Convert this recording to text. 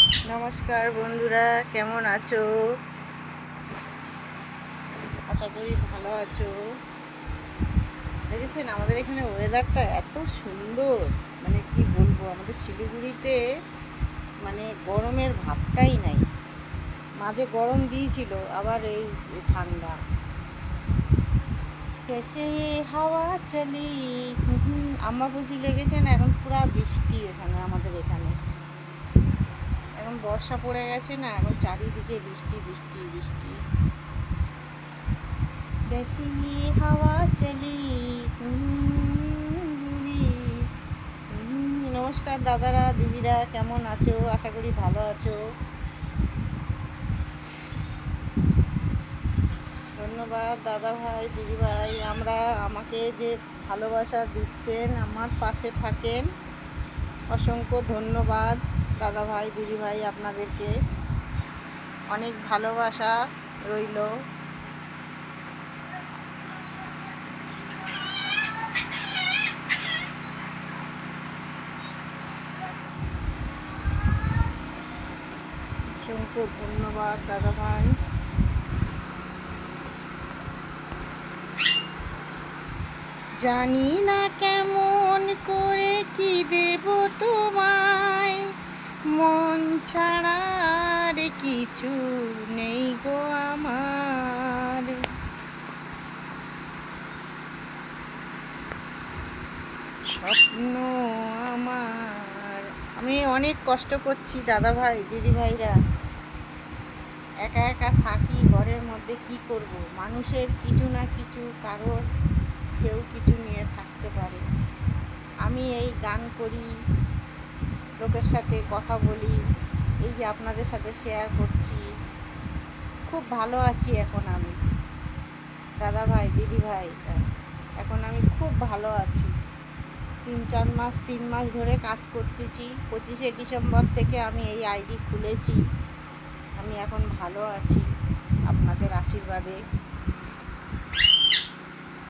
নমস্কার বন্ধুরা, কেমন আছো? আশা করি ভালো আছো। দেখেছেন আমাদের এখানে ওয়েদারটা এত সুন্দর, মানে কি বলবো, আমাদের শিলিগুড়িতে মানে গরমের ভাবটাই নাই। মাঝে গরম দিয়েছিল, আবার এই ঠান্ডা। কেসে হাওয়া চলি, আম্মা বুঝি লেগেছে না, এখন পুরা বৃষ্টি এখানে, আমাদের এখানে এখন বর্ষা পড়ে গেছে না, এখন চারিদিকে বৃষ্টি বৃষ্টি বৃষ্টি। कैसी ये हवा चली। নমস্কার দাদারা দিদিরা, কেমন আছো? আশা করি ভালো আছো। ধন্যবাদ দাদা ভাই দিদি ভাই, আমাকে যে ভালোবাসা দিচ্ছেন, আমার পাশে থাকেন, অসংখ্য ধন্যবাদ দাদা ভাই দিদি ভাই, আপনাদেরকে অনেক ভালোবাসা রইল। অসংখ্য ধন্যবাদ দাদা ভাই। জানি না কেমন করে কি দেব তোমায়, মন ছাড়া আর কিছু নেই গো আমার। স্বপ্ন আমার, আমি অনেক কষ্ট করছি দাদা ভাই দিদি ভাইরা, একা একা থাকি ঘরের মধ্যে, কি করব। মানুষের কিছু না কিছু কারোর কেউ কিছু নিয়ে থাকতে পারে। আমি এই গান করি, লোকের সাথে কথা বলি, এই যে আপনাদের সাথে শেয়ার করছি, খুব ভালো আছি এখন আমি দাদা ভাই দিদি ভাই। এখন আমি খুব ভালো আছি। 3 মাস ধরে কাজ করতেছি। 25শে ডিসেম্বর থেকে আমি এই আইডি খুলেছি। আমি এখন ভালো আছি আপনাদের আশীর্বাদে।